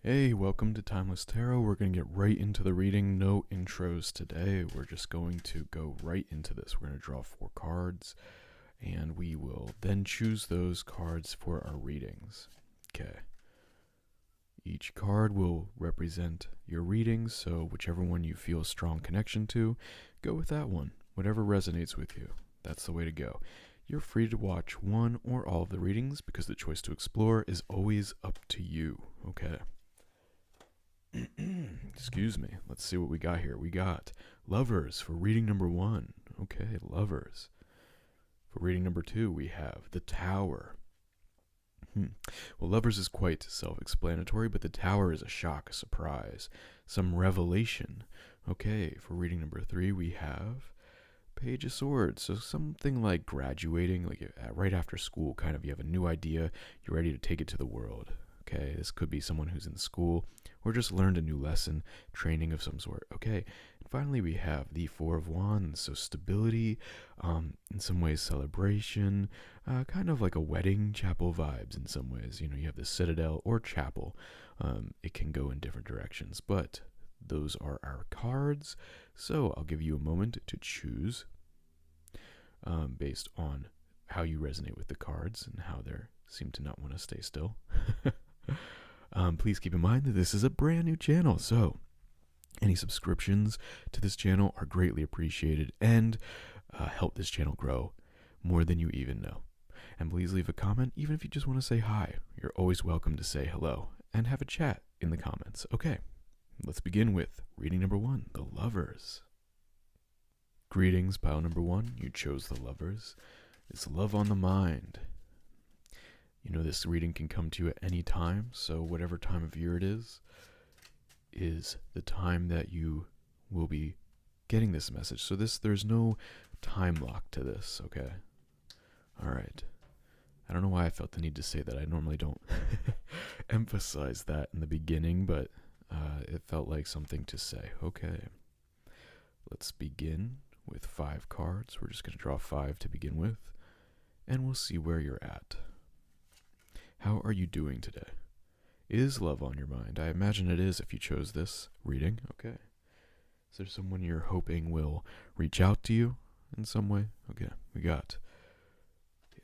Hey, welcome to Timeless Tarot. We're going to get right into the reading. No intros today. We're just going to go right into this. We're going to draw 4 cards, and we will then choose those cards for our readings. Okay. Each card will represent your readings, so whichever one you feel a strong connection to, go with that one. Whatever resonates with you, that's the way to go. You're free to watch one or all of the readings because the choice to explore is always up to you. Okay. Excuse me. Let's see what we got here. We got Lovers for reading number 1. Okay, Lovers. For reading number 2, we have The Tower. Well, Lovers is quite self-explanatory, but The Tower is a shock, a surprise, some revelation. Okay, for reading number 3, we have Page of Swords. So something like graduating, like right after school, kind of. You have a new idea, you're ready to take it to the world. Okay, this could be someone who's in school or just learned a new lesson, training of some sort. Okay, and finally we have the 4 of Wands, so stability, in some ways celebration, kind of like a wedding, chapel vibes in some ways. You know, you have the citadel or chapel. It can go in different directions, but those are our cards. So I'll give you a moment to choose based on how you resonate with the cards and how they seem to not want to stay still. Please keep in mind that this is a brand new channel, so any subscriptions to this channel are greatly appreciated and help this channel grow more than you even know. And please leave a comment, even if you just want to say hi. You're always welcome to say hello and have a chat in the comments. Okay, let's begin with reading number 1, The Lovers. Greetings, pile number 1. You chose The Lovers. It's love on the mind. You know, this reading can come to you at any time, so whatever time of year it is the time that you will be getting this message. So there's no time lock to this, okay? All right. I don't know why I felt the need to say that. I normally don't emphasize that in the beginning, but it felt like something to say. Okay. Let's begin with 5 cards. We're just going to draw 5 to begin with, and we'll see where you're at. How are you doing today? Is love on your mind? I imagine it is if you chose this reading. Okay. Is there someone you're hoping will reach out to you in some way? Okay, we got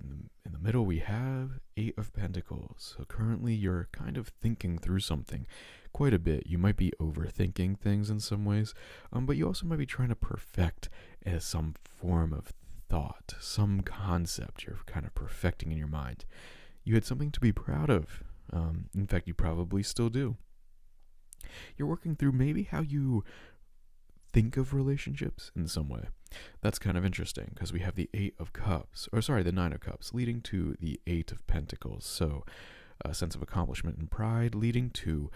in the middle we have 8 of Pentacles. So currently you're kind of thinking through something quite a bit. You might be overthinking things in some ways, but you also might be trying to perfect some form of thought, some concept you're kind of perfecting in your mind. You had something to be proud of. In fact, you probably still do. You're working through maybe how you think of relationships in some way. That's kind of interesting because we have the 8 of Cups, the 9 of Cups, leading to the 8 of Pentacles. So a sense of accomplishment and pride leading to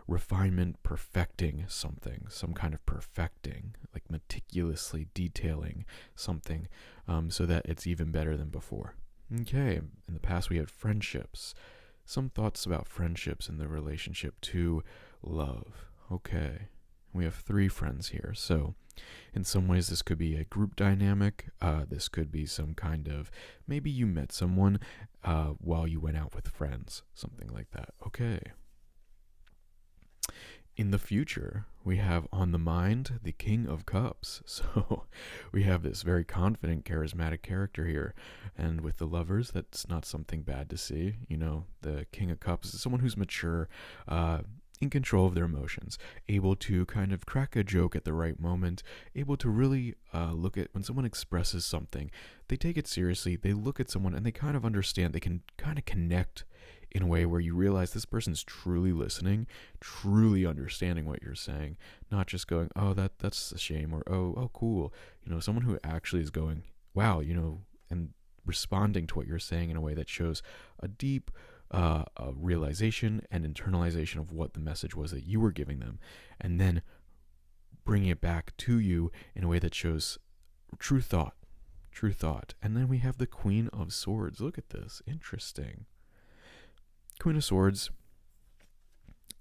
refinement, perfecting something, some kind of perfecting, like meticulously detailing something so that it's even better than before. Okay, in the past we had friendships. Some thoughts about friendships in the relationship to love. Okay, we have 3 friends here. So in some ways this could be a group dynamic. This could be some kind of, maybe you met someone while you went out with friends. Something like that. Okay. In the future, we have on the mind the King of Cups. So we have this very confident, charismatic character here. And with the Lovers, that's not something bad to see. You know, the King of Cups is someone who's mature, in control of their emotions, able to kind of crack a joke at the right moment, able to really look at when someone expresses something, they take it seriously, they look at someone and they kind of understand, they can kind of connect in a way where you realize this person's truly listening, truly understanding what you're saying, not just going, oh, that's a shame, or oh, cool. You know, someone who actually is going, wow, you know, and responding to what you're saying in a way that shows a deep a realization and internalization of what the message was that you were giving them, and then bringing it back to you in a way that shows true thought. And then we have the Queen of Swords. Look at this. Interesting. Queen of Swords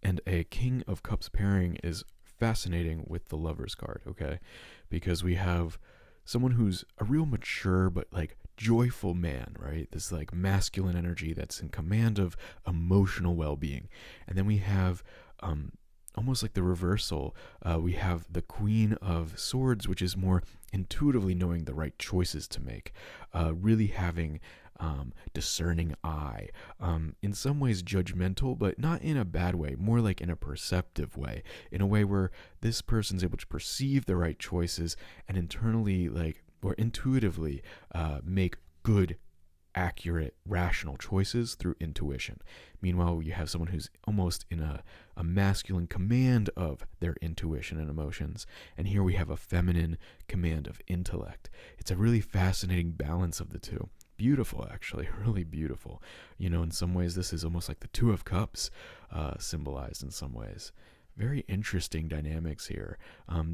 and a King of Cups pairing is fascinating with the Lovers card, okay? Because we have someone who's a real mature but like joyful man, right? This like masculine energy that's in command of emotional well-being. And then we have almost like the reversal. We have the Queen of Swords, which is more intuitively knowing the right choices to make, really having discerning eye, in some ways judgmental, but not in a bad way, more like in a perceptive way, in a way where this person's able to perceive the right choices and internally, like, or intuitively make good, accurate, rational choices through intuition. Meanwhile, you have someone who's almost in a masculine command of their intuition and emotions, and here we have a feminine command of intellect. It's a really fascinating balance of the two. Beautiful, actually, really beautiful. You know, in some ways, this is almost like the Two of Cups symbolized in some ways. Very interesting dynamics here.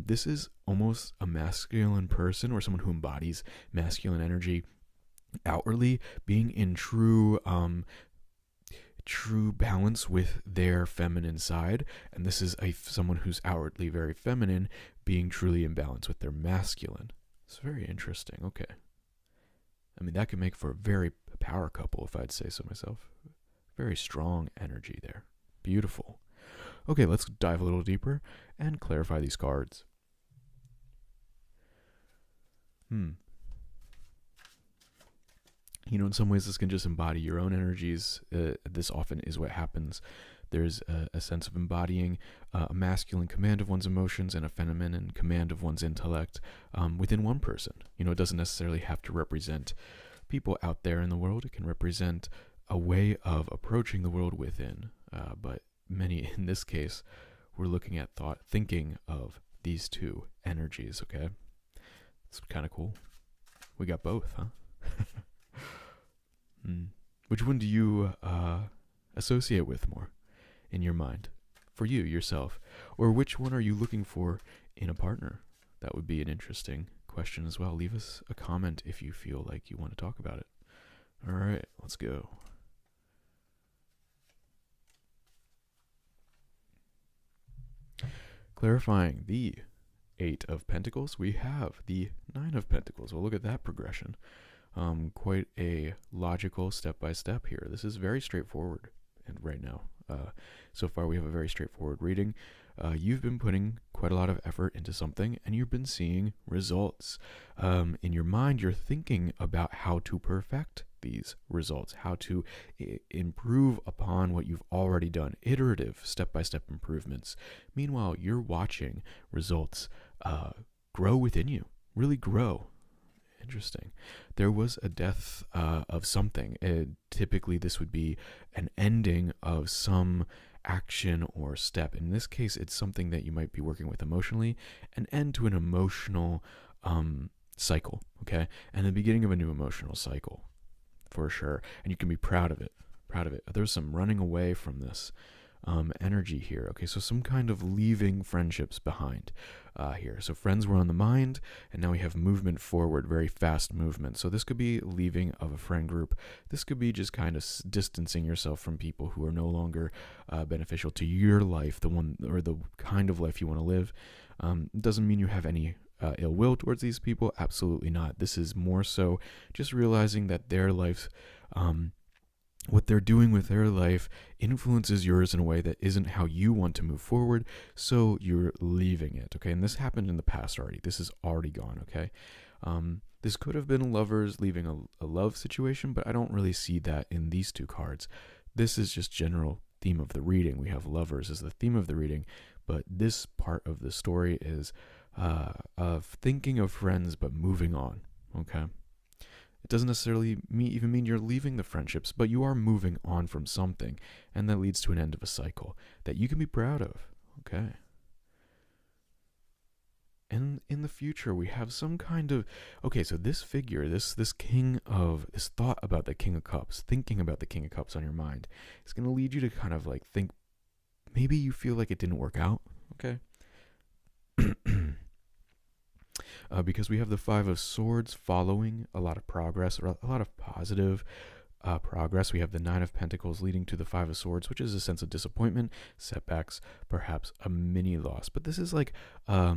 This is almost a masculine person, or someone who embodies masculine energy outwardly, being in true balance with their feminine side, and this is someone who's outwardly very feminine, being truly in balance with their masculine. It's very interesting. Okay. I mean, that could make for a very power couple, if I'd say so myself. Very strong energy there. Beautiful. Okay, let's dive a little deeper and clarify these cards. You know, in some ways, this can just embody your own energies. This often is what happens. There's a sense of embodying a masculine command of one's emotions and a feminine command of one's intellect within one person. You know, it doesn't necessarily have to represent people out there in the world. It can represent a way of approaching the world within. But many, in this case, we're looking at thinking of these two energies, okay? It's kind of cool. We got both, huh? Which one do you associate with more in your mind, for you, yourself? Or which one are you looking for in a partner? That would be an interesting question as well. Leave us a comment if you feel like you want to talk about it. All right, let's go. Clarifying the Eight of Pentacles, we have the Nine of Pentacles. Well, look at that progression. Quite a logical step-by-step here. This is very straightforward, and right now, so far we have a very straightforward reading. You've been putting quite a lot of effort into something, and you've been seeing results. In your mind, you're thinking about how to perfect these results, how to improve upon what you've already done, iterative, step-by-step improvements. Meanwhile, you're watching results grow within you, really grow. Interesting. There was a death of something. Typically, this would be an ending of some action or step. In this case, it's something that you might be working with emotionally, an end to an emotional cycle, okay? And the beginning of a new emotional cycle, for sure. And you can be proud of it. There's some running away from this energy here. Okay, so some kind of leaving friendships behind here. So friends were on the mind, and now we have movement forward, very fast movement. So this could be leaving of a friend group. This could be just kind of distancing yourself from people who are no longer beneficial to your life, the one or the kind of life you want to live. Doesn't mean you have any ill will towards these people. Absolutely not. This is more so just realizing that their life, what they're doing with their life influences yours in a way that isn't how you want to move forward, so you're leaving it, okay? And this happened in the past already. This is already gone, okay? This could have been lovers leaving a love situation, but I don't really see that in these two cards. This is just general theme of the reading. We have lovers as the theme of the reading, but this part of the story is of thinking of friends but moving on, okay? It doesn't necessarily even mean you're leaving the friendships, but you are moving on from something, and that leads to an end of a cycle that you can be proud of, okay? And in the future, we have some kind of, okay, so this figure, this thought about the King of Cups, thinking about the King of Cups on your mind, is going to lead you to kind of like think, maybe you feel like it didn't work out, okay? Because we have the Five of Swords following a lot of progress, or a lot of positive progress. We have the Nine of Pentacles leading to the Five of Swords, which is a sense of disappointment, setbacks, perhaps a mini loss. But this is like, this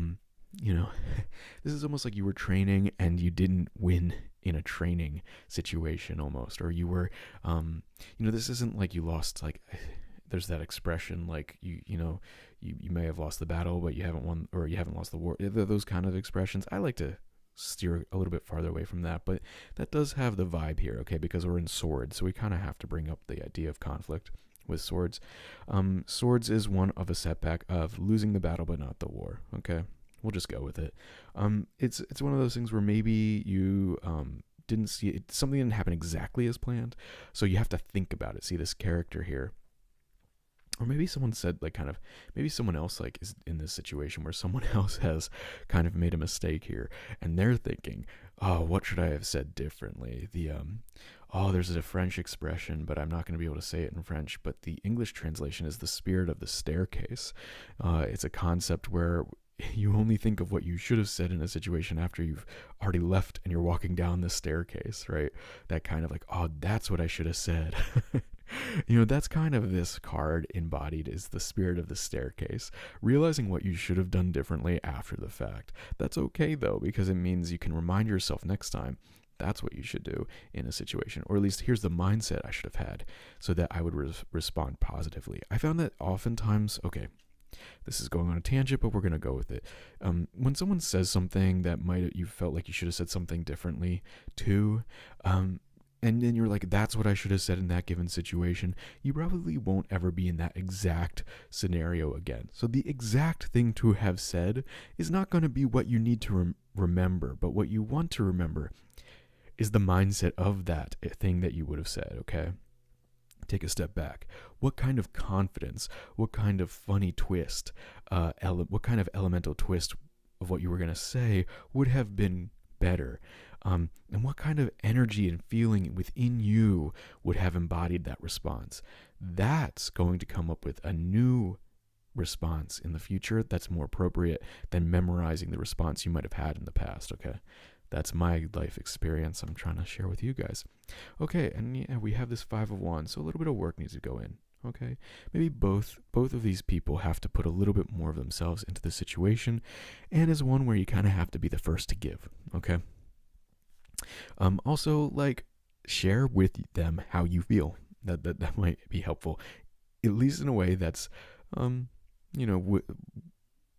is almost like you were training and you didn't win in a training situation almost, or you were, this isn't like you lost, like, there's that expression, like, you may have lost the battle, but you haven't won, or you haven't lost the war. Those kind of expressions. I like to steer a little bit farther away from that, but that does have the vibe here, okay, because we're in swords, so we kind of have to bring up the idea of conflict with swords. Swords is one of a setback of losing the battle but not the war, okay? We'll just go with it. It's one of those things where maybe you didn't see it, something didn't happen exactly as planned, so you have to think about it. See this character here, or maybe someone said, like, kind of, maybe someone else, like, is in this situation where someone else has kind of made a mistake here, and they're thinking, oh, what should I have said differently? There's a French expression, but I'm not going to be able to say it in French, but the English translation is the spirit of the staircase. It's a concept where you only think of what you should have said in a situation after you've already left and you're walking down the staircase, right? That kind of like, oh, that's what I should have said. That's kind of this card embodied, is the spirit of the staircase. Realizing what you should have done differently after the fact. That's okay, though, because it means you can remind yourself next time that's what you should do in a situation. Or at least here's the mindset I should have had so that I would respond positively. I found that oftentimes, okay, this is going on a tangent, but we're going to go with it. When someone says something that you felt like you should have said something differently too, and then you're like, that's what I should have said in that given situation, you probably won't ever be in that exact scenario again. So the exact thing to have said is not going to be what you need to remember, but what you want to remember is the mindset of that thing that you would have said, okay? Take a step back. What kind of confidence, what kind of funny twist, what kind of elemental twist of what you were going to say would have been better? And what kind of energy and feeling within you would have embodied that response? That's going to come up with a new response in the future that's more appropriate than memorizing the response you might have had in the past, okay? That's my life experience I'm trying to share with you guys. Okay, and yeah, we have this 5 of Wands, so a little bit of work needs to go in, okay? Maybe both of these people have to put a little bit more of themselves into the situation, and is one where you kind of have to be the first to give, okay? Also, like, share with them how you feel. That might be helpful, at least in a way that's,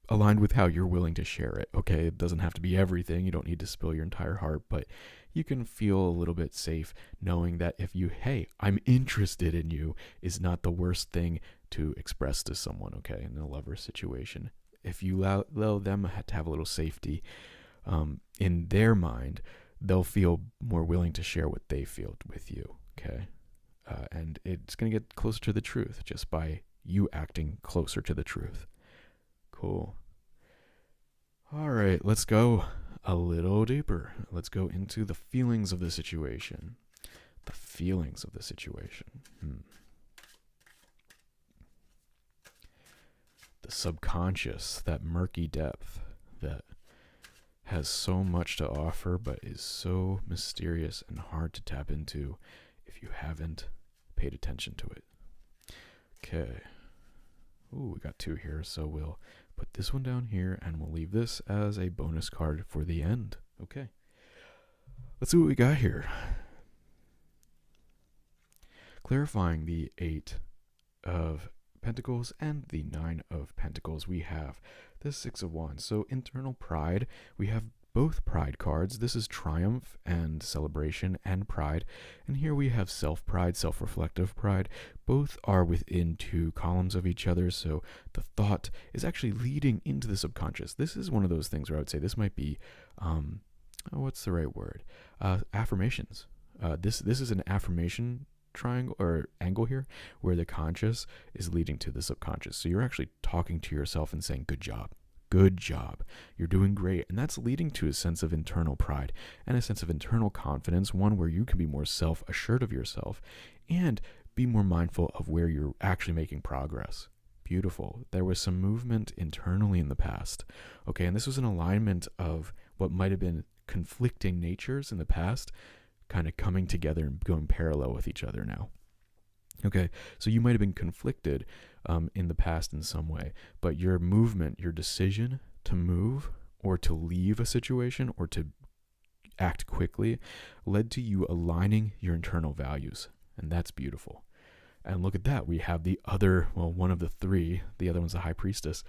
aligned with how you're willing to share it. Okay, it doesn't have to be everything. You don't need to spill your entire heart, but you can feel a little bit safe knowing that if hey, I'm interested in you is not the worst thing to express to someone, okay, in a lover situation. If you allow them to have a little safety in their mind, they'll feel more willing to share what they feel with you, okay? And it's going to get closer to the truth just by you acting closer to the truth. Cool. All right, let's go a little deeper. Let's go into the feelings of the situation. The feelings of the situation. The subconscious, that murky depth that has so much to offer but is so mysterious and hard to tap into if you haven't paid attention to it. Okay. Ooh, we got 2 here, so we'll put this one down here and we'll leave this as a bonus card for the end. Okay. Let's see what we got here. Clarifying the 8 of Pentacles and the 9 of Pentacles, we have the 6 of Wands. So internal pride, we have both pride cards. This is triumph and celebration and pride. And here we have self-pride, self-reflective pride. Both are within 2 columns of each other. So the thought is actually leading into the subconscious. This is one of those things where I would say this might be, what's the right word? Affirmations. This is an affirmation triangle or angle here where the conscious is leading to the subconscious. So you're actually talking to yourself and saying, good job. Good job. You're doing great. And that's leading to a sense of internal pride and a sense of internal confidence, one where you can be more self-assured of yourself and be more mindful of where you're actually making progress. Beautiful. There was some movement internally in the past. Okay, and this was an alignment of what might have been conflicting natures in the past kind of coming together and going parallel with each other now. Okay, so you might have been conflicted in the past in some way, but your movement, your decision to move or to leave a situation or to act quickly led to you aligning your internal values. And that's beautiful. And look at that. We have the other, well, one of the three. The other one's the high priestess.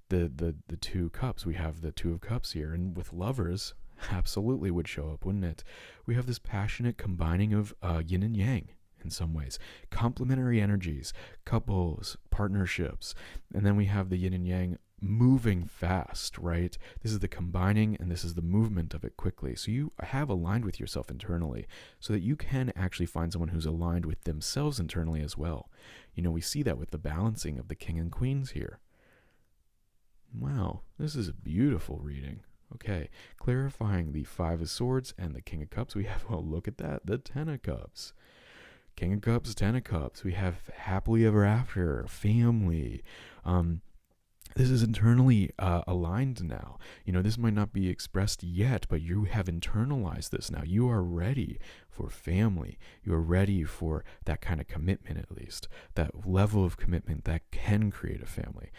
The two cups. We have the two of cups here. And with lovers, absolutely would show up, wouldn't it? We have this passionate combining of yin and yang in some ways. Complementary energies, couples, partnerships. And then we have the yin and yang moving fast, right? This is the combining and this is the movement of it quickly. So you have aligned with yourself internally so that you can actually find someone who's aligned with themselves internally as well. You know, we see that with the balancing of the king and queens here. Wow, this is a beautiful reading. Okay, clarifying the Five of Swords and the King of Cups, we have, well, look at that, the Ten of Cups. King of Cups, Ten of Cups. We have happily ever after, family. This is internally aligned now. You know, this might not be expressed yet, but you have internalized this now. You are ready for family. You are ready for that kind of commitment, at least. That level of commitment that can create a family.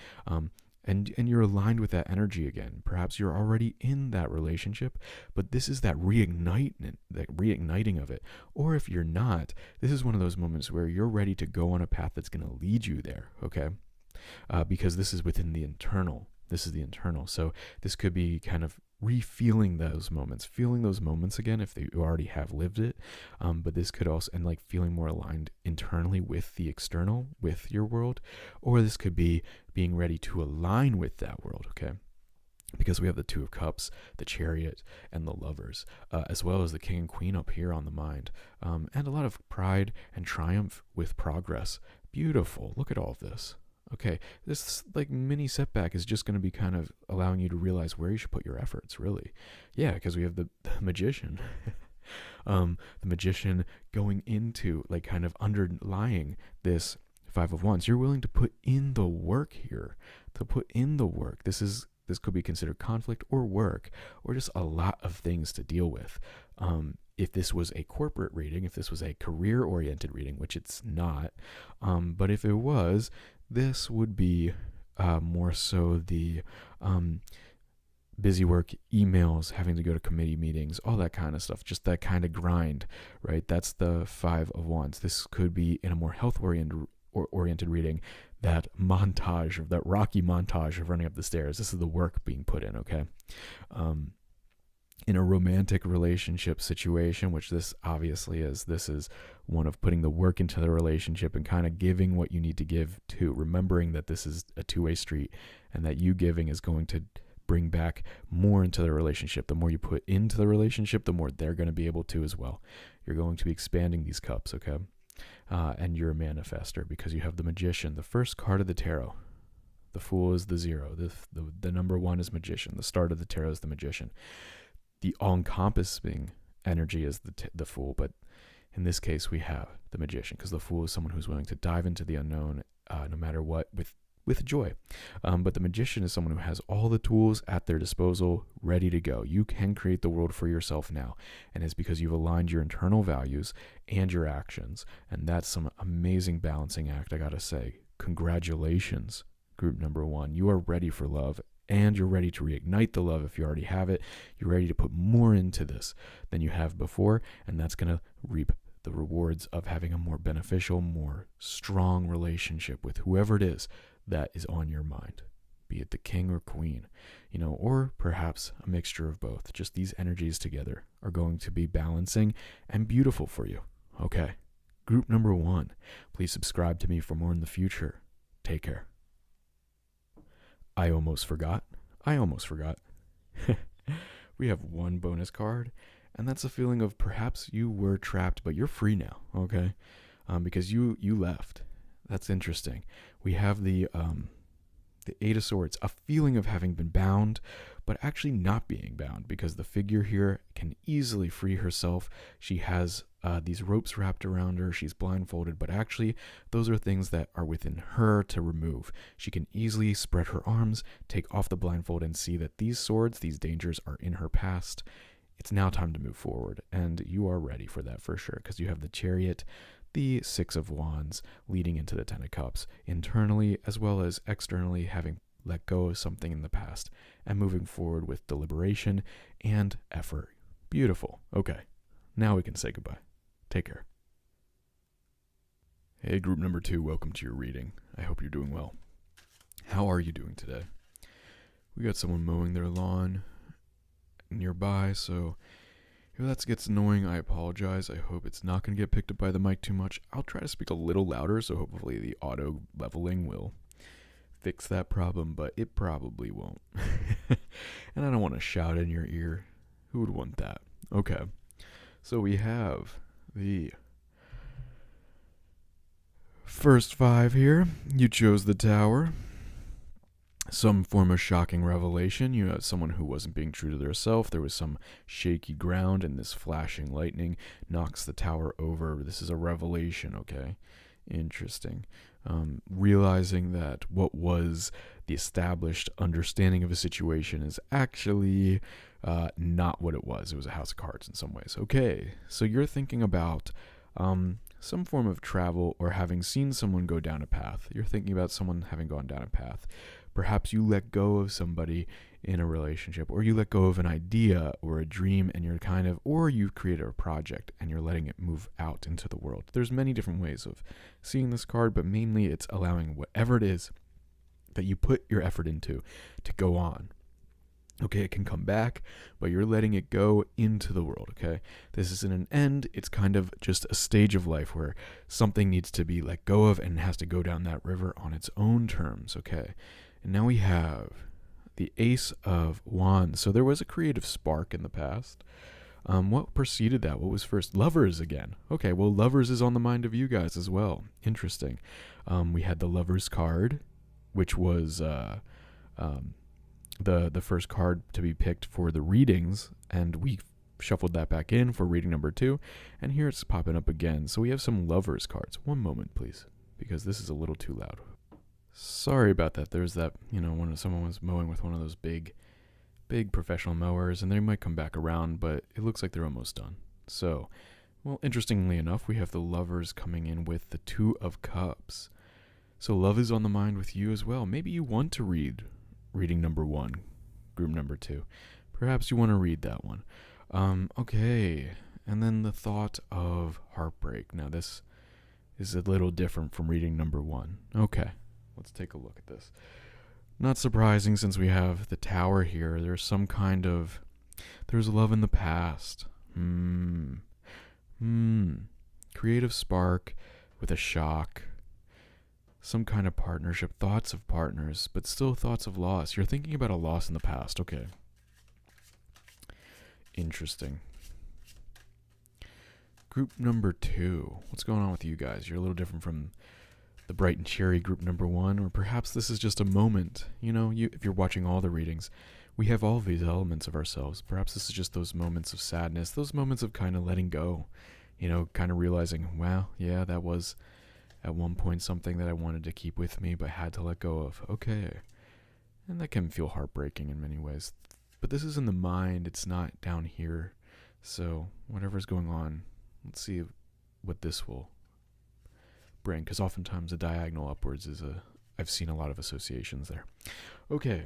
And you're aligned with that energy again. Perhaps you're already in that relationship, but this is that reigniting of it. Or if you're not, this is one of those moments where you're ready to go on a path that's going to lead you there, okay? Because this is within the internal. This is the internal. So this could be kind of feeling those moments again if you already have lived it. But this could also, and like feeling more aligned internally with the external, with your world. Or this could be being ready to align with that world, okay? Because we have the Two of Cups, the Chariot, and the Lovers, as well as the King and Queen up here on the mind. And a lot of pride and triumph with progress. Beautiful. Look at all of this. Okay, this like mini setback is just going to be kind of allowing you to realize where you should put your efforts, really. Yeah, because we have the Magician. The Magician going into, like, kind of underlying this Five of Wands. You're willing to put in the work here, This could be considered conflict or work or just a lot of things to deal with. If this was a corporate reading, if this was a career-oriented reading, which it's not, but if it was, this would be more so the busy work, emails, having to go to committee meetings, all that kind of stuff, just that kind of grind, right? That's the Five of Wands. This could be in a more health-oriented reading, that montage, of that Rocky montage of running up the stairs. This is the work being put in, okay? In a romantic relationship situation, which this obviously is, this is one of putting the work into the relationship and kind of giving what you need to give to, remembering that this is a two-way street and that you giving is going to bring back more into the relationship. The more you put into the relationship, the more they're going to be able to as well. You're going to be expanding these cups, okay? And you're a manifester because you have the Magician, the first card of the tarot. The Fool is the 0. The number 1 is Magician. The start of the tarot is the Magician. The all-encompassing energy is the Fool, but in this case we have the Magician, because the Fool is someone who's willing to dive into the unknown no matter what, with joy. But the Magician is someone who has all the tools at their disposal, ready to go. You can create the world for yourself now, and it's because you've aligned your internal values and your actions, and that's some amazing balancing act, I gotta say. Congratulations, group number 1. You are ready for love, and you're ready to reignite the love if you already have it. You're ready to put more into this than you have before, and that's going to reap the rewards of having a more beneficial, more strong relationship with whoever it is that is on your mind, be it the king or queen, or perhaps a mixture of both. Just these energies together are going to be balancing and beautiful for you. Okay, group number 1, please subscribe to me for more in the future. Take care. I almost forgot. We have one bonus card, and that's a feeling of perhaps you were trapped, but you're free now, okay? Because you left. That's interesting. We have the Eight of Swords, a feeling of having been bound, but actually not being bound, because the figure here can easily free herself. She has these ropes wrapped around her. She's blindfolded, but actually those are things that are within her to remove. She can easily spread her arms, take off the blindfold, and see that these swords, these dangers, are in her past. It's now time to move forward, and you are ready for that for sure, because you have the Chariot, the Six of Wands leading into the Ten of Cups, internally as well as externally, having let go of something in the past and moving forward with deliberation and effort. Beautiful. Okay. Now we can say goodbye. Take care. Hey, group number 2, welcome to your reading. I hope you're doing well. How are you doing today? We got someone mowing their lawn nearby, so if that gets annoying, I apologize. I hope it's not going to get picked up by the mic too much. I'll try to speak a little louder, so hopefully the auto leveling will fix that problem, but it probably won't. And I don't want to shout in your ear. Who would want that? Okay. So we have the first 5 here. You chose the Tower. Some form of shocking revelation. You have someone who wasn't being true to themselves. There was some shaky ground, and this flashing lightning knocks the tower over. This is a revelation, okay? Interesting. Realizing that what was the established understanding of a situation is actually not what it was. It was a house of cards in some ways. Okay, so you're thinking about some form of travel or having seen someone go down a path. You're thinking about someone having gone down a path. Perhaps you let go of somebody in a relationship, or you let go of an idea or a dream, and or you've created a project and you're letting it move out into the world. There's many different ways of seeing this card, but mainly it's allowing whatever it is that you put your effort into to go on. Okay, it can come back, but you're letting it go into the world, okay? This isn't an end. It's kind of just a stage of life where something needs to be let go of and has to go down that river on its own terms, okay? And now we have the Ace of Wands. So there was a creative spark in the past. What preceded that? What was first? Lovers again. Okay, well, Lovers is on the mind of you guys as well. Interesting. We had the Lovers card, which was the first card to be picked for the readings, and we shuffled that back in for reading number 2, and here it's popping up again. So we have some Lovers cards. One moment, please, because this is a little too loud. Sorry about that. There's that, when someone was mowing with one of those big professional mowers, and they might come back around, but it looks like they're almost done. So, well, interestingly enough, we have the Lovers coming in with the 2 of Cups. So love is on the mind with you as well. Maybe you want to read reading number 1, group number 2. Perhaps you want to read that one. Okay. And then the thought of heartbreak. Now, this is a little different from reading number 1. Okay. Let's take a look at this. Not surprising, since we have the Tower here. There's love in the past. Creative spark with a shock. Some kind of partnership. Thoughts of partners, but still thoughts of loss. You're thinking about a loss in the past. Okay. Interesting. Group number 2. What's going on with you guys? You're a little different from the bright and cheery group number 1, or perhaps this is just a moment. If you're watching all the readings, we have all of these elements of ourselves. Perhaps this is just those moments of sadness, those moments of kind of letting go, kind of realizing, wow, yeah, that was at one point something that I wanted to keep with me but had to let go of. Okay. And that can feel heartbreaking in many ways. But this is in the mind, it's not down here. So whatever's going on, let's see what this will bring, because oftentimes the diagonal upwards is I've seen a lot of associations there. Okay.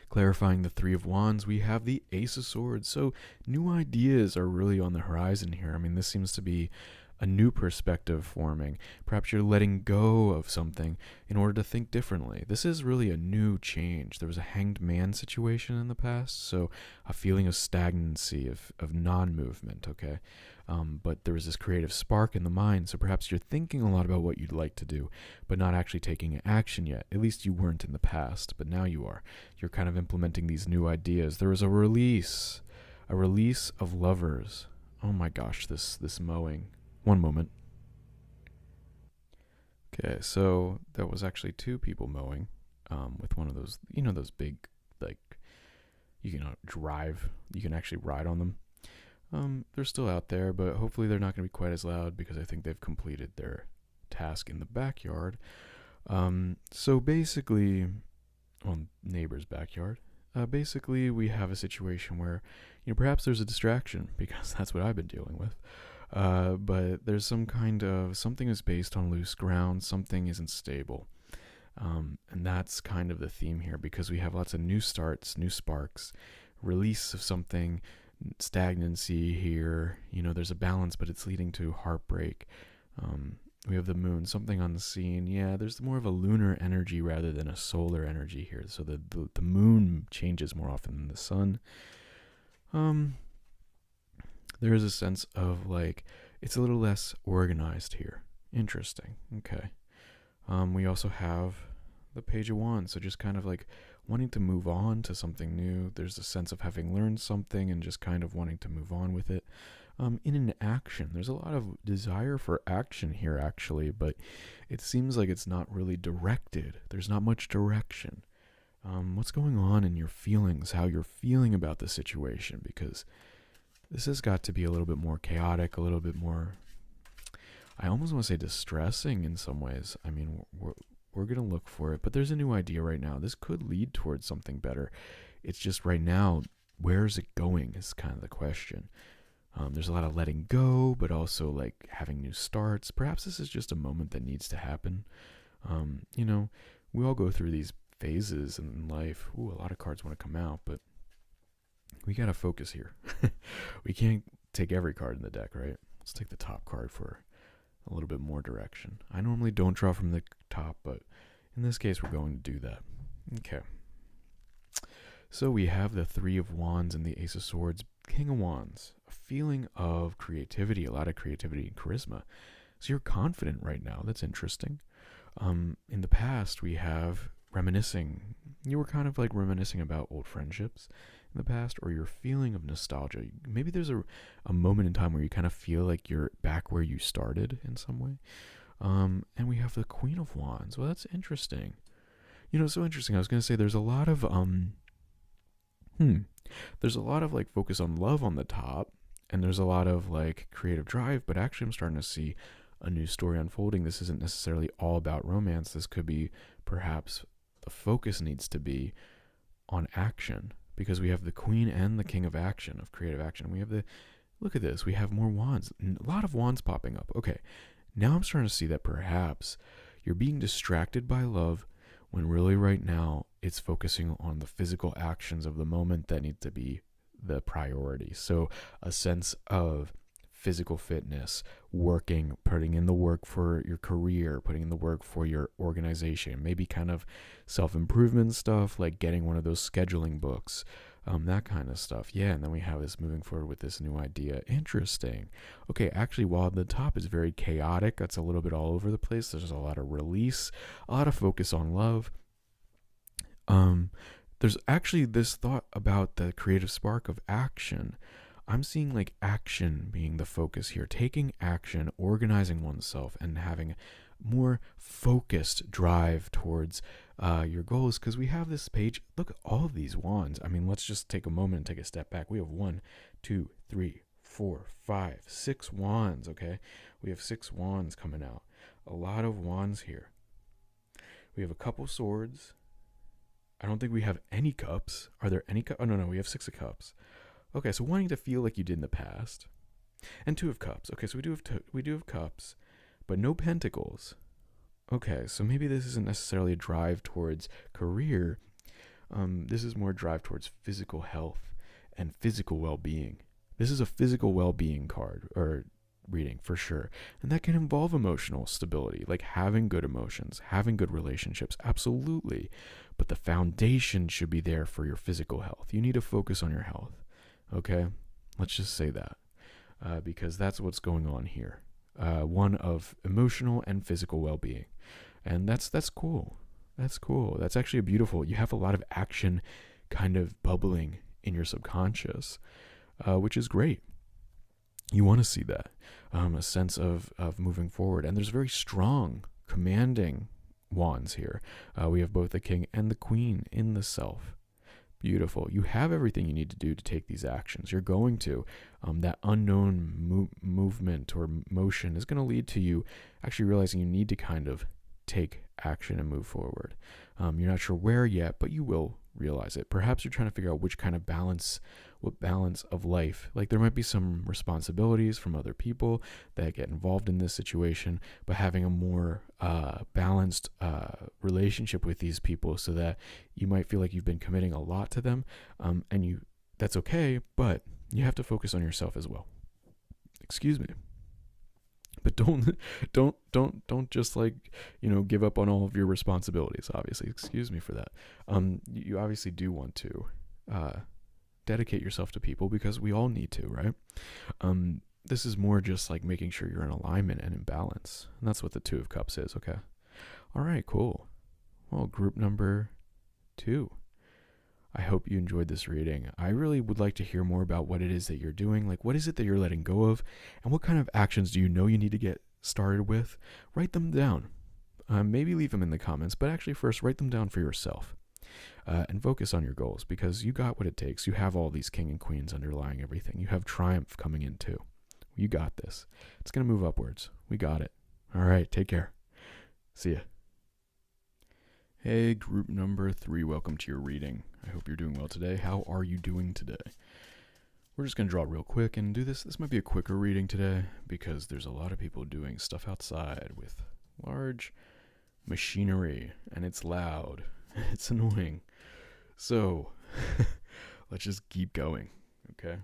Clarifying the 3 of Wands, we have the Ace of Swords. So new ideas are really on the horizon here. I mean, this seems to be a new perspective forming. Perhaps you're letting go of something in order to think differently. This is really a new change. There was a Hanged Man situation in the past, so a feeling of stagnancy, of non-movement, okay? But there was this creative spark in the mind, so perhaps you're thinking a lot about what you'd like to do, but not actually taking action yet. At least you weren't in the past, but now you are. You're kind of implementing these new ideas. There was a release of Lovers. Oh my gosh, this mowing. One moment. Okay, so that was actually 2 people mowing with one of those, those big, like, you can actually ride on them. They're still out there, but hopefully they're not going to be quite as loud, because I think they've completed their task in the backyard. So basically, neighbor's backyard. Basically, we have a situation where, perhaps there's a distraction, because that's what I've been dealing with. But there's something is based on loose ground, something isn't stable. And that's kind of the theme here, because we have lots of new starts, new sparks, release of something, stagnancy here. There's a balance, but it's leading to heartbreak. We have the moon, something on the scene. Yeah, there's more of a lunar energy rather than a solar energy here. So the moon changes more often than the sun. There is a sense of it's a little less organized here. Interesting. Okay. We also have the Page of Wands. So just kind of wanting to move on to something new. There's a sense of having learned something and just kind of wanting to move on with it. In an action, there's a lot of desire for action here, actually, but it seems like it's not really directed. There's not much direction. What's going on in your feelings, how you're feeling about the situation, because this has got to be a little bit more chaotic, a little bit more, I almost want to say distressing in some ways. I mean, we're going to look for it, but there's a new idea right now. This could lead towards something better. It's just right now, where is it going is kind of the question. There's a lot of letting go, but also having new starts. Perhaps this is just a moment that needs to happen. We all go through these phases in life. Ooh, a lot of cards want to come out, but we got to focus here. We can't take every card in the deck, right? Let's take the top card for a little bit more direction. I normally don't draw from the top, but in this case, we're going to do that. Okay. So we have the Three of Wands and the Ace of Swords, King of Wands, a feeling of creativity, a lot of creativity and charisma. So you're confident right now. That's interesting. In the past, we have reminiscing. You were kind of reminiscing about old friendships in the past, or your feeling of nostalgia. Maybe there's a moment in time where you kind of feel like you're back where you started in some way. And we have the Queen of Wands. Well, that's interesting. So interesting. I was going to say there's a lot of there's a lot of focus on love on the top, and there's a lot of creative drive, but actually I'm starting to see a new story unfolding. This isn't necessarily all about romance. This could be perhaps the focus needs to be on action, because we have the Queen and the King of Action, of creative action. We have look at this, we have more wands, a lot of wands popping up. Okay, now I'm starting to see that perhaps you're being distracted by love when really right now it's focusing on the physical actions of the moment that need to be the priority. So a sense of physical fitness, working, putting in the work for your career, putting in the work for your organization, maybe kind of self-improvement stuff, like getting one of those scheduling books, that kind of stuff. Yeah, and then we have this moving forward with this new idea. Interesting. Okay, actually, while the top is very chaotic, that's a little bit all over the place. There's a lot of release, a lot of focus on love. There's actually this thought about the creative spark of action. I'm seeing action being the focus here, taking action, organizing oneself, and having more focused drive towards your goals, because we have this page. Look at all of these wands. I mean, let's just take a moment and take a step back. We have 1, 2, 3, 4, 5, 6 wands. Okay, we have 6 wands coming out. A lot of wands here. We have a couple swords. I don't think we have any cups. Are there any cups? Oh, no, we have 6 of cups. Okay, so wanting to feel like you did in the past. And 2 of cups. Okay, so we do have cups, but no pentacles. Okay, so maybe this isn't necessarily a drive towards career. This is more a drive towards physical health and physical well-being. This is a physical well-being card, or reading for sure. And that can involve emotional stability, like having good emotions, having good relationships, absolutely. But the foundation should be there for your physical health. You need to focus on your health, okay? Let's just say that, because that's what's going on here. One of emotional and physical well-being. And that's cool. That's cool. That's actually beautiful. You have a lot of action kind of bubbling in your subconscious, which is great. You want to see that, a sense of moving forward. And there's very strong, commanding wands here. We have both the King and the Queen in the self. Beautiful. You have everything you need to do to take these actions. You're going to. That unknown movement or motion is going to lead to you actually realizing you need to kind of take action and move forward. You're not sure where yet, but you will realize it. Perhaps you're trying to figure out which kind of balance, what balance of life. Like there might be some responsibilities from other people that get involved in this situation, but having a more balanced relationship with these people so that you might feel like you've been committing a lot to them, and you that's okay, but you have to focus on yourself as well. Excuse me. But don't just give up on all of your responsibilities. Obviously, excuse me for that. You obviously do want to dedicate yourself to people because we all need to, right? This is more just like making sure you're in alignment and in balance, and that's what the Two of Cups is. Okay. All right. Cool. Well, group number 2. I hope you enjoyed this reading. I really would like to hear more about what it is that you're doing. Like, what is it that you're letting go of? And what kind of actions do you know you need to get started with? Write them down. Maybe leave them in the comments, but actually first write them down for yourself. And focus on your goals, because you got what it takes. You have all these king and queens underlying everything. You have triumph coming in too. You got this. It's going to move upwards. We got it. All right. Take care. See ya. Hey, group number 3, welcome to your reading. I hope you're doing well today. How are you doing today? We're just going to draw real quick and do this. This might be a quicker reading today because there's a lot of people doing stuff outside with large machinery, and it's loud. It's annoying. So, let's just keep going, okay?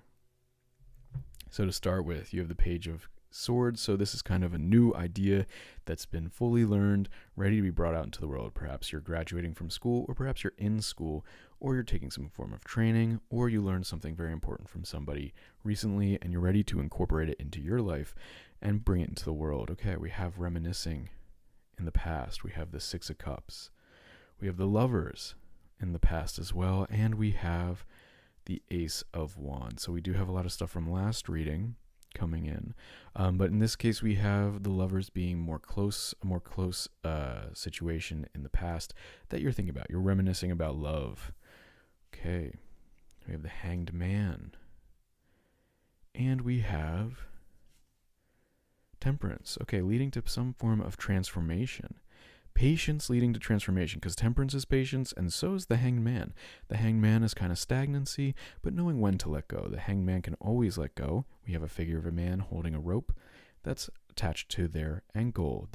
So to start with, you have the Page of Swords. So this is kind of a new idea that's been fully learned, ready to be brought out into the world. Perhaps you're graduating from school, or perhaps you're in school, or you're taking some form of training, or you learned something very important from somebody recently and you're ready to incorporate it into your life and bring it into the world. Okay, we have reminiscing in the past. We have the Six of Cups. We have the Lovers in the past as well, and we have the Ace of Wands. So we do have a lot of stuff from last reading coming in, but in this case we have the Lovers being a more close situation in the past that you're thinking about. You're reminiscing about love. Okay, we have the Hanged Man, and we have Temperance. Okay, leading to some form of transformation. Patience leading to transformation, because Temperance is patience, and so is the Hanged Man. The Hanged Man is kind of stagnancy, but knowing when to let go. The Hanged Man can always let go. We have a figure of a man holding a rope that's attached to their ankle.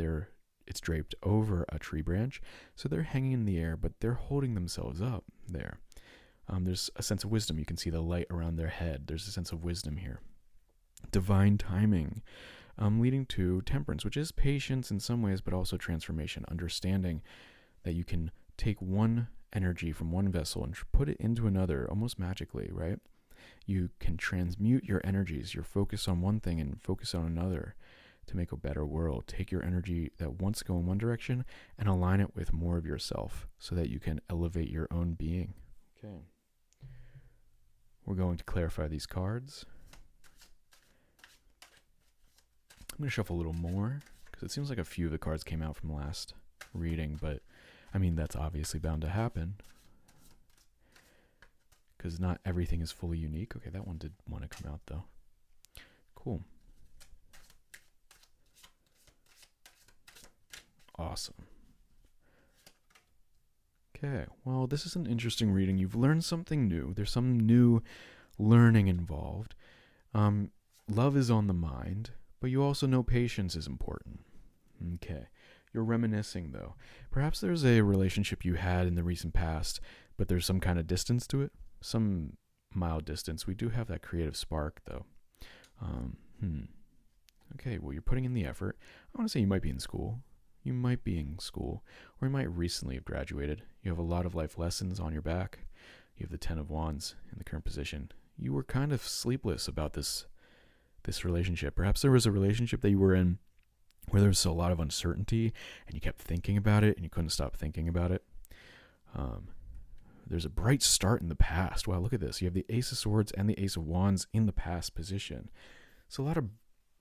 It's draped over a tree branch, so they're hanging in the air, but they're holding themselves up there. There's a sense of wisdom. You can see the light around their head. There's a sense of wisdom here. Divine timing. Leading to Temperance, which is patience in some ways, but also transformation, understanding that you can take one energy from one vessel and put it into another almost magically, right? You can transmute your energies, your focus on one thing and focus on another to make a better world. Take your energy that wants to go in one direction and align it with more of yourself so that you can elevate your own being. Okay. We're going to clarify these cards. I'm going to shuffle a little more because it seems like a few of the cards came out from last reading, but I mean, that's obviously bound to happen because not everything is fully unique. Okay, that one did want to come out though. Cool. Awesome. Okay, well, this is an interesting reading. You've learned something new. There's some new learning involved. Love is on the mind. But you also know patience is important. Okay. You're reminiscing, though. Perhaps there's a relationship you had in the recent past, but there's some kind of distance to it. Some mild distance. We do have that creative spark, though. Okay, well, you're putting in the effort. I want to say you might be in school. You might be in school, or you might recently have graduated. You have a lot of life lessons on your back. You have the Ten of Wands in the current position. You were kind of sleepless about this relationship. Perhaps there was a relationship that you were in where there was a lot of uncertainty and you kept thinking about it and you couldn't stop thinking about it. There's a bright start in the past. Wow, look at this. You have the Ace of Swords and the Ace of Wands in the past position. So a lot of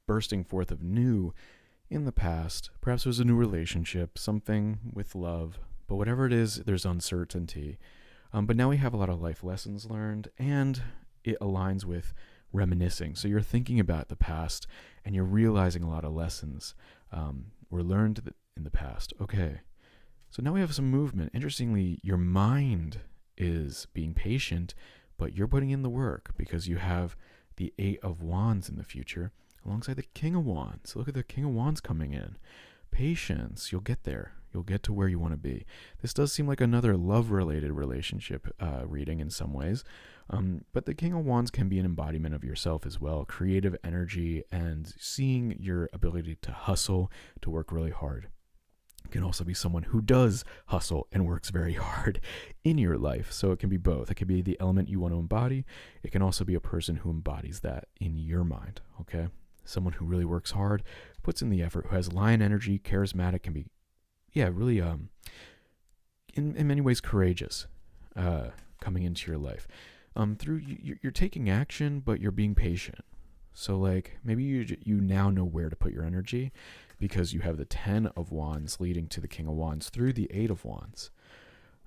bursting forth of new in the past. Perhaps it was a new relationship, something with love, but whatever it is, there's uncertainty. But now we have a lot of life lessons learned, and it aligns with reminiscing. So you're thinking about the past and you're realizing a lot of lessons were learned in the past. Okay. So now we have some movement. Interestingly, your mind is being patient, but you're putting in the work because you have the Eight of Wands in the future alongside the King of Wands. Look at the King of Wands coming in. Patience. You'll get there. You'll get to where you want to be. This does seem like another love-related relationship reading in some ways. But the King of Wands can be an embodiment of yourself as well, creative energy and seeing your ability to hustle, to work really hard. It can also be someone who does hustle and works very hard in your life. So it can be both. It can be the element you want to embody. It can also be a person who embodies that in your mind, okay? Someone who really works hard, puts in the effort, who has lion energy, charismatic, can be, really, in many ways courageous, coming into your life. You're taking action, but you're being patient. So like maybe you now know where to put your energy because you have the 10 of Wands leading to the King of Wands through the 8 of Wands.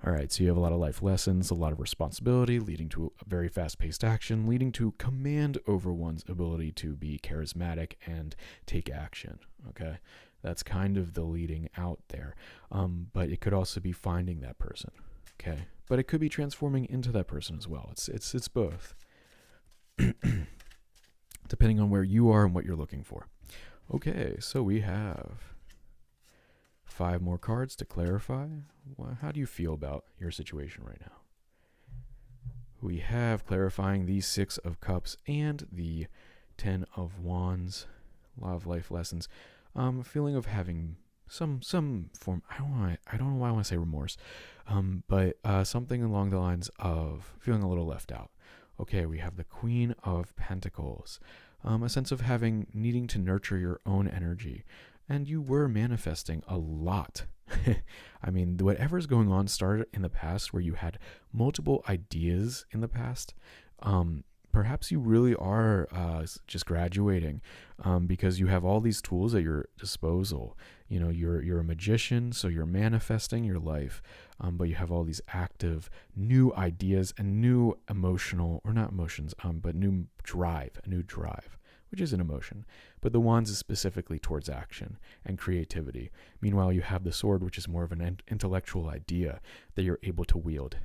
All right, so you have a lot of life lessons, a lot of responsibility, leading to a very fast-paced action, leading to command over one's ability to be charismatic and take action, okay? That's kind of the leading out there. But it could also be finding that person, okay? But it could be transforming into that person as well. It's both, depending on where you are and what you're looking for. Okay, so we have 5 more cards to clarify. Well, how do you feel about your situation right now? We have clarifying the 6 of Cups and the 10 of Wands. A lot of life lessons. Feeling of having some form. I don't know why I want to say remorse, but something along the lines of feeling a little left out. Okay, we have the Queen of Pentacles. A sense of needing to nurture your own energy. And you were manifesting a lot. I mean, whatever's going on started in the past where you had multiple ideas in the past. Perhaps you really are just graduating because you have all these tools at your disposal. You know, you're a magician, so you're manifesting your life, but you have all these active new ideas and new emotional, or not emotions, but new drive, which is an emotion. But the Wands is specifically towards action and creativity. Meanwhile, you have the Sword, which is more of an intellectual idea that you're able to wield.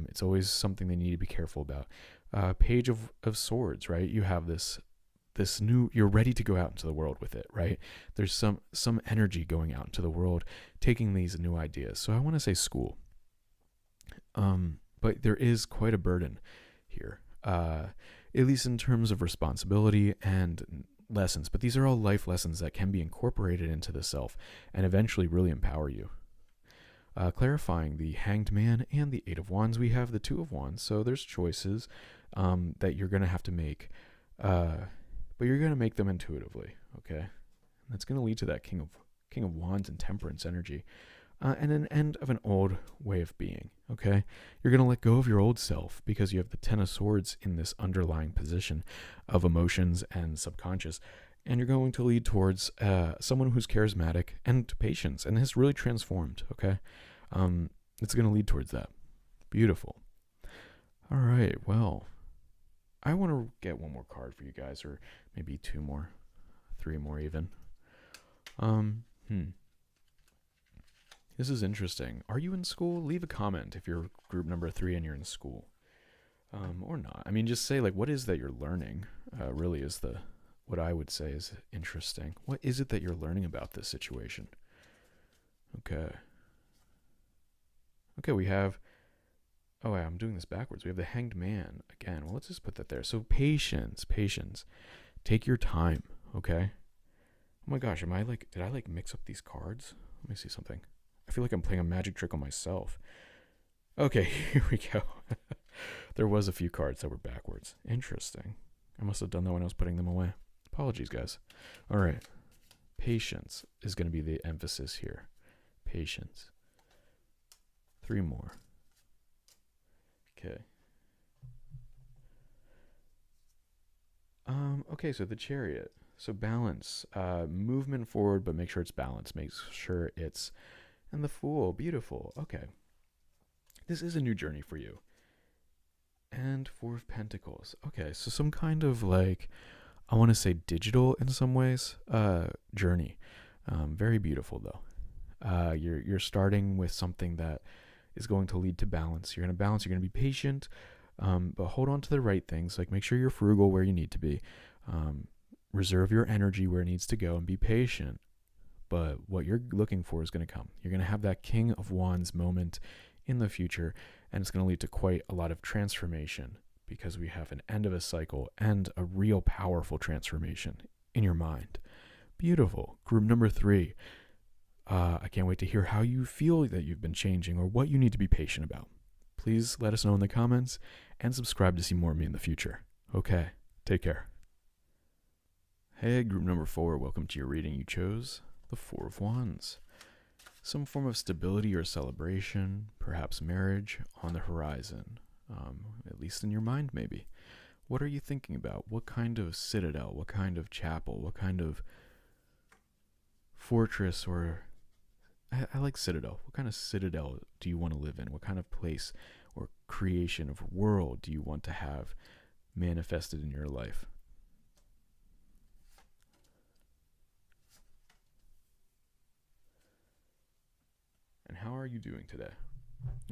It's always something they need to be careful about. Page of Swords, right? You have this new, you're ready to go out into the world with it, right? There's some energy going out into the world, taking these new ideas. So I want to say school. But there is quite a burden here, at least in terms of responsibility and lessons. But these are all life lessons that can be incorporated into the self and eventually really empower you. Clarifying the Hanged Man and the 8 of Wands, we have the 2 of Wands. So there's choices that you're going to have to make, but you're going to make them intuitively, okay? And that's going to lead to that King of Wands and Temperance energy, and an end of an old way of being, okay? You're going to let go of your old self because you have the 10 of Swords in this underlying position of emotions and subconscious, and you're going to lead towards someone who's charismatic and patience and has really transformed, okay? It's going to lead towards that. Beautiful. All right, well, I want to get one more card for you guys, or maybe 2 more, 3 more even. This is interesting. Are you in school? Leave a comment if you're group number 3 and you're in school. Or not. I mean, just say, like, what is that you're learning? Really is what I would say is interesting. What is it that you're learning about this situation? Okay, we have... Oh, wait, I'm doing this backwards. We have the Hanged Man again. Well, let's just put that there. So patience. Take your time, okay? Oh my gosh, did I mix up these cards? Let me see something. I feel like I'm playing a magic trick on myself. Okay, here we go. There was a few cards that were backwards. Interesting. I must have done that when I was putting them away. Apologies, guys. All right. Patience is going to be the emphasis here. Patience. 3 more. Okay. Okay, so the Chariot. So balance. Movement forward, but make sure it's balanced. Make sure it's... And the Fool. Beautiful. Okay. This is a new journey for you. And 4 of Pentacles. Okay, so some kind of, like, I want to say digital in some ways, journey. Very beautiful, though. You're starting with something that is going to lead to balance. You're going to balance. You're going to be patient, but hold on to the right things. Like, make sure you're frugal where you need to be. Reserve your energy where it needs to go and be patient. But what you're looking for is going to come. You're going to have that King of Wands moment in the future, and it's going to lead to quite a lot of transformation. because we have an end of a cycle and a real powerful transformation in your mind. Beautiful. Group number 3. I can't wait to hear how you feel that you've been changing or what you need to be patient about. Please let us know in the comments and subscribe to see more of me in the future. Okay, take care. Hey, group number 4, welcome to your reading. You chose the Four of Wands. Some form of stability or celebration, perhaps marriage on the horizon, at least in your mind maybe. What are you thinking about? What kind of citadel, what kind of chapel, what kind of fortress, or I like citadel. What kind of citadel do you want to live in? What kind of place or creation of world do you want to have manifested in your life? And how are you doing today?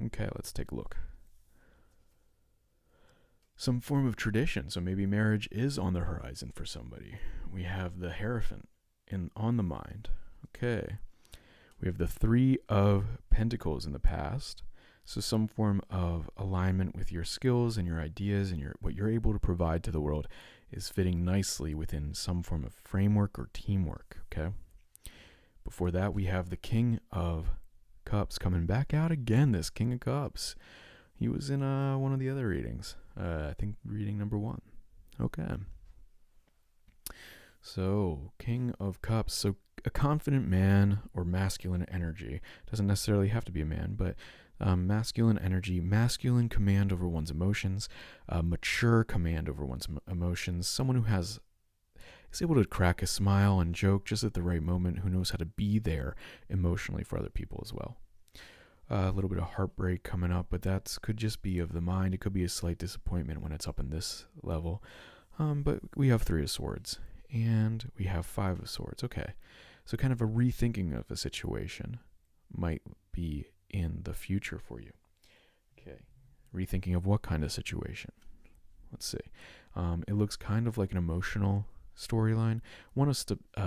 Okay, let's take a look. Some form of tradition. So maybe marriage is on the horizon for somebody. We have the Hierophant on the mind. Okay. We have the Three of Pentacles in the past. So some form of alignment with your skills and your ideas and what you're able to provide to the world is fitting nicely within some form of framework or teamwork. Okay. Before that, we have the King of Cups coming back out again. This King of Cups. He was in one of the other readings. I think reading number 1. Okay. So, King of Cups. So, a confident man or masculine energy. Doesn't necessarily have to be a man, but masculine energy, masculine command over one's emotions, mature command over one's emotions. Someone who is able to crack a smile and joke just at the right moment, who knows how to be there emotionally for other people as well. A little bit of heartbreak coming up, but that could just be of the mind. It could be a slight disappointment when it's up in this level. But we have 3 of Swords, and we have 5 of Swords. Okay, so kind of a rethinking of a situation might be in the future for you. Okay, rethinking of what kind of situation? Let's see. It looks kind of like an emotional storyline, one of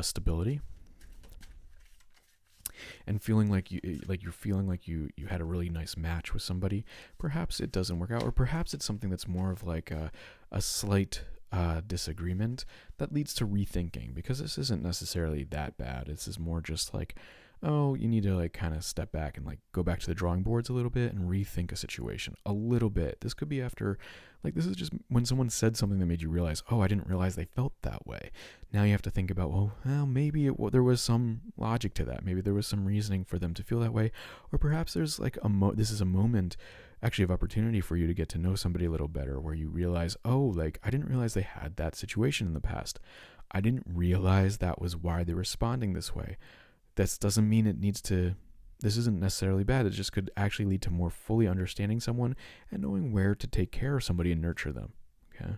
stability, and feeling like you're feeling like you had a really nice match with somebody. Perhaps it doesn't work out, or perhaps it's something that's more of like a slight disagreement that leads to rethinking, because this isn't necessarily that bad. This is more just like, oh, you need to like kind of step back and like go back to the drawing boards a little bit and rethink a situation a little bit. This could be after, like, this is just when someone said something that made you realize, oh, I didn't realize they felt that way. Now you have to think about, well, maybe there was some logic to that. Maybe there was some reasoning for them to feel that way. Or perhaps there's like this is a moment actually of opportunity for you to get to know somebody a little better, where you realize, oh, like, I didn't realize they had that situation in the past. I didn't realize that was why they're responding this way. This doesn't mean this isn't necessarily bad. It just could actually lead to more fully understanding someone and knowing where to take care of somebody and nurture them. Okay.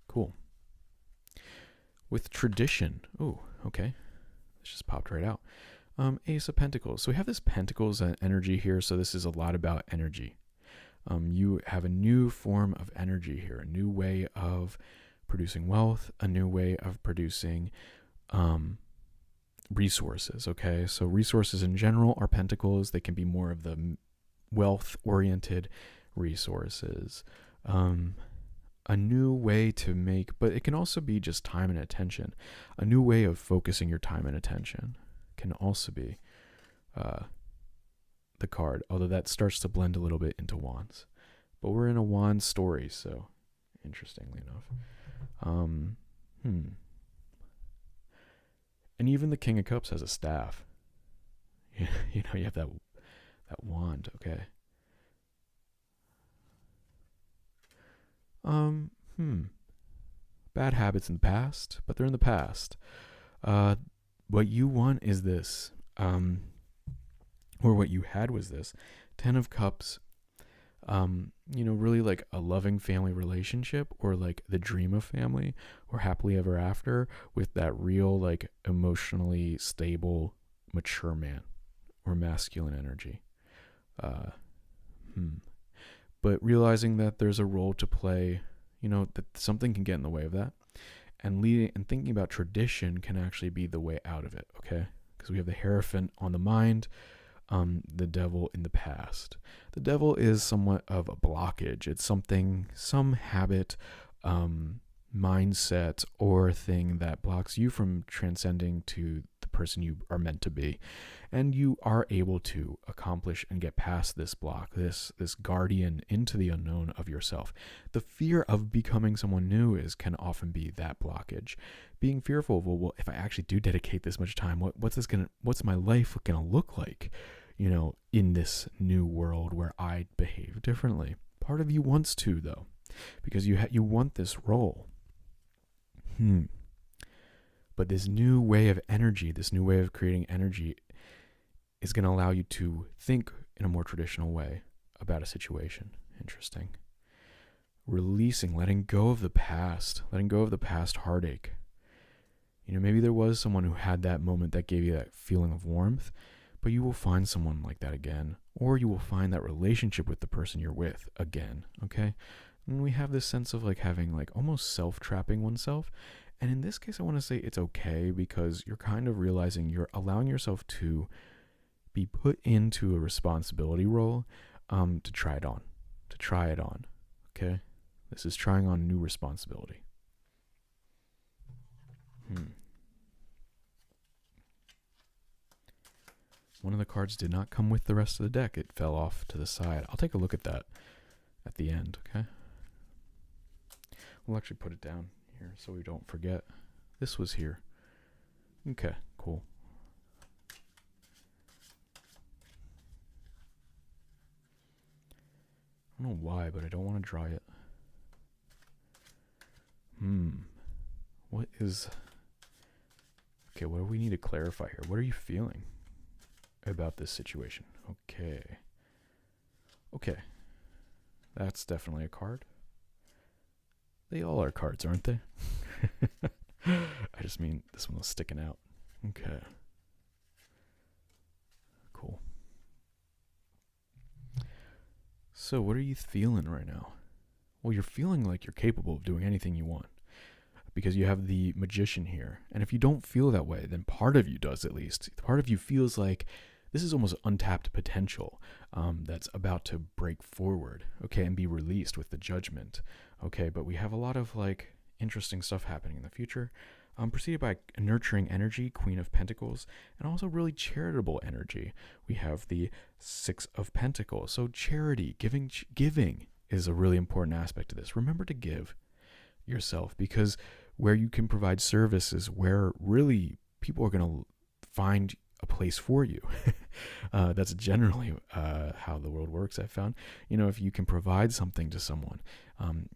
Cool. With tradition. Oh, okay. This just popped right out. Ace of Pentacles. So we have this Pentacles energy here. So this is a lot about energy. You have a new form of energy here, a new way of producing wealth, a new way of producing resources. Okay, so resources in general are pentacles. They can be more of the wealth-oriented resources. A new way to make, but it can also be just time and attention. A new way of focusing your time and attention can also be the card, although that starts to blend a little bit into wands. But we're in a wand story, so interestingly enough. And even the King of Cups has a staff. You have that wand, okay. Bad habits in the past, but they're in the past. What you want is this, or what you had was this. 10 of Cups, really like a loving family relationship, or like the dream of family, or happily ever after, with that real, like, emotionally stable, mature man or masculine energy. But realizing that there's a role to play, that something can get in the way of that, and leading and thinking about tradition can actually be the way out of it. Okay, because we have the Hierophant on the mind. the devil in the past. The devil is somewhat of a blockage. It's some habit, mindset, or thing that blocks you from transcending to the person you are meant to be. And you are able to accomplish and get past this block, this guardian into the unknown of yourself. The fear of becoming someone new can often be that blockage. Being fearful of, well, if I actually do dedicate this much time, what's my life gonna look like, in this new world where I behave differently? Part of you wants to, though, because you want this role. But this new way of energy, this new way of creating energy, is going to allow you to think in a more traditional way about a situation. Interesting. Releasing, letting go of the past heartache. Maybe there was someone who had that moment that gave you that feeling of warmth, but you will find someone like that again, or you will find that relationship with the person you're with again, okay? And we have this sense of having almost self-trapping oneself. And in this case, I want to say it's okay, because you're kind of realizing you're allowing yourself to be put into a responsibility role, to try it on, okay? This is trying on new responsibility. One of the cards did not come with the rest of the deck. It fell off to the side. I'll take a look at that at the end, okay? We'll actually put it down here so we don't forget. This was here. Okay, cool. I don't know why, but I don't want to dry it. What do we need to clarify here? What are you feeling about this situation? Okay. That's definitely a card. They all are cards, aren't they? I just mean this one was sticking out. Okay. Cool. So what are you feeling right now? Well, you're feeling like you're capable of doing anything you want, because you have the Magician here. And if you don't feel that way, then part of you does, at least. Part of you feels like this is almost untapped potential that's about to break forward, okay, and be released with the Judgment, okay? But we have a lot of interesting stuff happening in the future, preceded by nurturing energy, Queen of Pentacles, and also really charitable energy. We have the Six of Pentacles. So charity, giving is a really important aspect of this. Remember to give yourself, because where you can provide service is where really people are going to find a place for you. That's generally how the world works, I've found. If you can provide something to someone,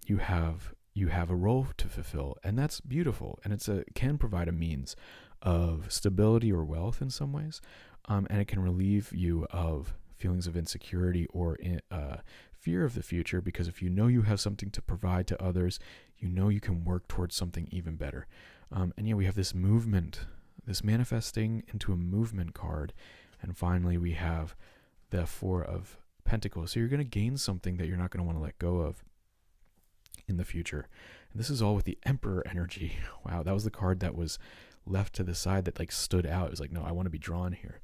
you have a role to fulfill, and that's beautiful. And it can provide a means of stability or wealth in some ways, and it can relieve you of feelings of insecurity or fear of the future, because if you have something to provide to others, you can work towards something even better. And we have this movement, this manifesting into a movement card, and finally we have the Four of Pentacles. So you're going to gain something that you're not going to want to let go of in the future. And this is all with the Emperor energy. Wow, that was the card that was left to the side that stood out. It was no, I want to be drawn here.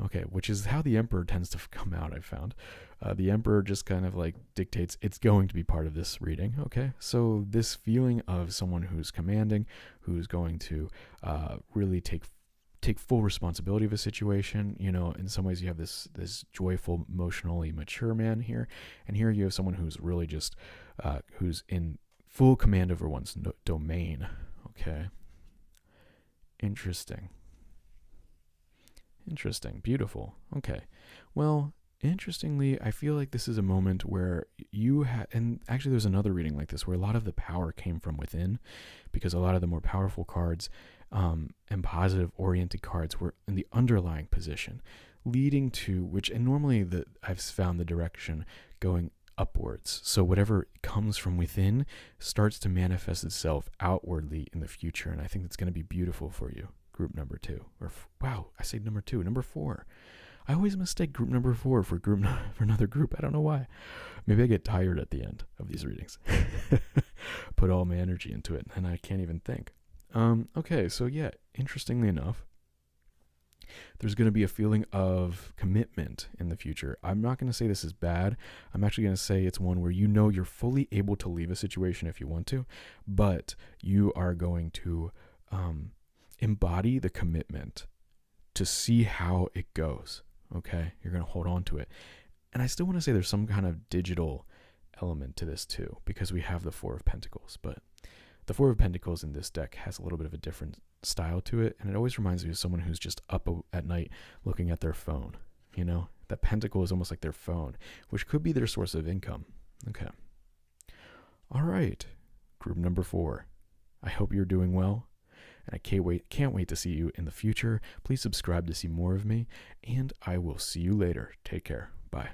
Okay, which is how the Emperor tends to come out, I've found. The Emperor just kind of dictates it's going to be part of this reading, okay? So this feeling of someone who's commanding, who's going to really take full responsibility of a situation. In some ways you have this joyful, emotionally mature man here, and here you have someone who's really just who's in full command over one's domain. Okay, interesting, beautiful. Okay, well, interestingly, I feel like this is a moment where and actually there's another reading like this where a lot of the power came from within, because a lot of the more powerful cards and positive oriented cards were in the underlying position, leading to and normally I've found the direction going upwards. So whatever comes from within starts to manifest itself outwardly in the future, and I think that's going to be beautiful for you. Group number 2, number 4. I always mistake group number 4 for another group. I don't know why. Maybe I get tired at the end of these readings. Put all my energy into it, and I can't even think. Okay, so yeah, interestingly enough, there's going to be a feeling of commitment in the future. I'm not going to say this is bad. I'm actually going to say it's one where you know you're fully able to leave a situation if you want to, but you are going to embody the commitment to see how it goes. Okay, you're going to hold on to it. And I still want to say there's some kind of digital element to this too, because we have the Four of Pentacles, but the Four of Pentacles in this deck has a little bit of a different style to it, and it always reminds me of someone who's just up at night looking at their phone. You know, that pentacle is almost like their phone, which could be their source of income. Okay. All right, group number 4. I hope you're doing well, and I can't wait to see you in the future. Please subscribe to see more of me, and I will see you later. Take care. Bye.